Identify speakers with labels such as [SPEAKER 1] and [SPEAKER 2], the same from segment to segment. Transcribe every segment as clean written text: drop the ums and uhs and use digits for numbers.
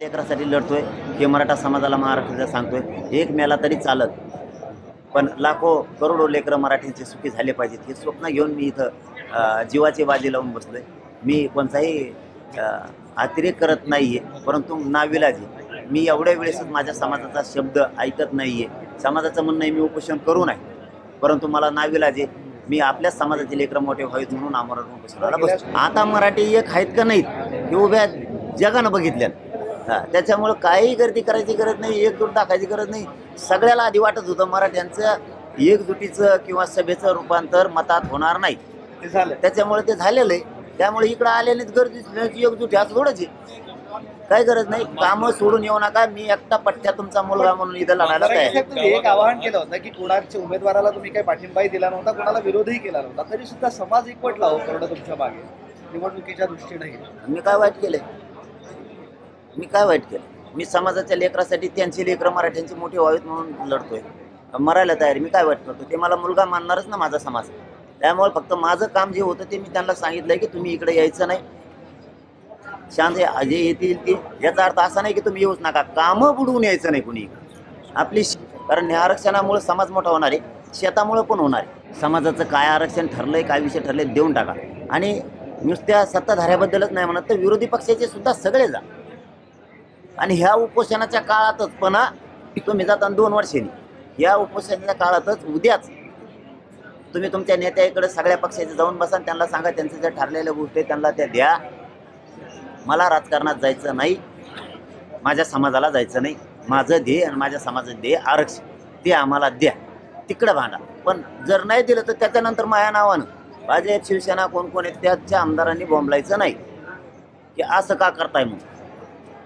[SPEAKER 1] लेकरासाठी लढतोय हे मराठा समाजाला महाराष्ट्राला सांगतोय। एक मेला तरी चालत, पण लाखो करोडो लेकरं मराठीचे सुखी झाले पाहिजेत हे स्वप्न घेऊन मी इथं जीवाची बाजी लावून बसलोय। मी कोणताही अतिरेक करत नाहीये, परंतु नाविलाज आहे। मी एवढ्या वेळेसच माझ्या समाजाचा शब्द ऐकत नाहीये। समाजाचं म्हणणं आहे मी उपोषण करू नये, परंतु मला नाविलाज आहे। मी आपल्याच समाजाचे लेकरं मोठे व्हावेत म्हणून आमरण उपोषणाला बसतो। आता मराठी एक आहेत का नाहीत हे उभ्या जगानं बघितल्या। त्याच्यामुळं काही गर्दी करायची गरज नाही, एकजूट दाखायची गरज नाही। सगळ्याला आधी वाटत होतं मराठ्यांचं एकजुटीचं किंवा सभेचं रूपांतर मतात होणार नाही,
[SPEAKER 2] ते झालं।
[SPEAKER 1] त्याच्यामुळे ते झालेलं आहे। त्यामुळे इकडं आलेलीच गर्दी एकजुटी आज थोडंच आहे, काही गरज नाही। कामं सोडून येऊ नका, मी एकटा पठ्ठ्या तुमचा मुलगा म्हणून इथं लढायला तयार आहे।
[SPEAKER 2] तुम्ही एक आवाहन केलं होतं की कोणाच्या उमेदवाराला तुम्ही काही पाठिंबाही दिला नव्हता, कोणाला विरोधही केला नव्हता, तरी सुद्धा समाज एकवटला हो करोडा तुमच्या मागे निवडणुकीच्या दृष्टीने।
[SPEAKER 1] मी काय वाईट केलंय? मी काय वाईट केलं? मी समाजाच्या लेकरासाठी त्यांची लेकरं मराठ्यांची मोठी व्हावीत म्हणून लढतोय, मरायला तयार। मी काय वाईट करतो? ते मला मुलगा मानणारच ना माझा समाज। त्यामुळे फक्त माझं काम जे होतं ते मी त्यांना सांगितलंय की तुम्ही इकडे यायचं नाही, शांत जे येतील ते। याचा अर्थ असा नाही की तुम्ही येऊच नका, कामं बुडवून यायचं नाही कुणी आपली। कारण या आरक्षणामुळे समाज मोठा होणार आहे, शेतामुळे पण होणार आहे। समाजाचं काय आरक्षण ठरलंय, काय विषय ठरले देऊन टाका। आणि नुसत्या सत्ताधाऱ्याबद्दलच नाही म्हणत, तर विरोधी पक्षाचे सुद्धा सगळे जा। आणि ह्या उपोषणाच्या काळातच पण तुम्ही जाता 2 वर्षांनी, या उपोषणाच्या काळातच उद्याच तुम्ही तुमच्या नेत्याकडे सगळ्या पक्षाचे जाऊन बसा, त्यांना सांगा त्यांच्या ज्या ठरलेल्या गोष्टी त्यांना त्या द्या। मला राजकारणात जायचं नाही, माझ्या समाजाला जायचं नाही। माझं ध्येय आणि माझ्या समाजाचं ध्येय आरक्षण, ते आम्हाला द्या, तिकडं भांडा। पण जर नाही दिलं तर त्याच्यानंतर माझ्या नावानं भाजप शिवसेना कोण कोण आहेत त्याच्या आमदारांनी बोंबलायचं नाही की असं का करताय म्हणून।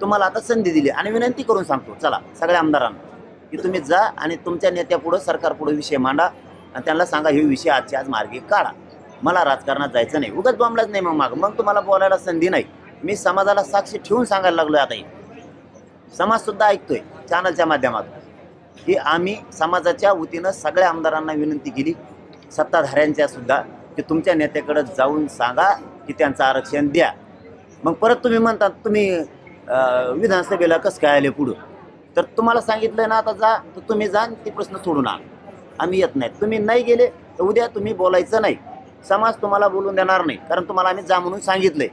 [SPEAKER 1] तुम्हाला आता संधी दिली आणि विनंती करून सांगतो, चला सगळ्या आमदारांना की तुम्ही जा आणि तुमच्या नेत्यापुढं सरकारपुढं विषय मांडा आणि त्यांना सांगा हे विषय आजच्या आज मार्गी काढा। मला राजकारणात जायचं नाही, उगाच बोंबलाच नाही मग तुम्हाला बोलायला संधी नाही। मी समाजाला साक्षी ठेवून सांगायला लागलोय आता, समाज सुद्धा ऐकतोय चॅनलच्या माध्यमातून की आम्ही समाजाच्या वतीनं सगळ्या आमदारांना विनंती केली, सत्ताधाऱ्यांच्या सुद्धा, की तुमच्या नेत्याकडे जाऊन सांगा की त्यांचं आरक्षण द्या। मग परत तुम्ही म्हणतात तुम्ही विधानसभेला कसं काय आले पुढं, तर तुम्हाला सांगितलं ना आता जा, तर तुम्ही जा, ते प्रश्न सोडून आम्ही येत नाहीत। तुम्ही नाही गेले तर उद्या तुम्ही बोलायचं नाही, समाज तुम्हाला बोलून देणार नाही, कारण तुम्हाला आम्ही जा म्हणून सांगितलंय।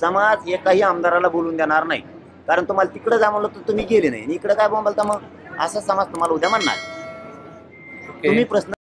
[SPEAKER 1] समाज एकाही आमदाराला बोलून देणार नाही, कारण तुम्हाला तिकडे जा म्हणलं तर तुम्ही गेले नाही, इकडे काय बोंबलता मग, असा समाज तुम्हाला उद्या म्हणणार। तुम्ही प्रश्न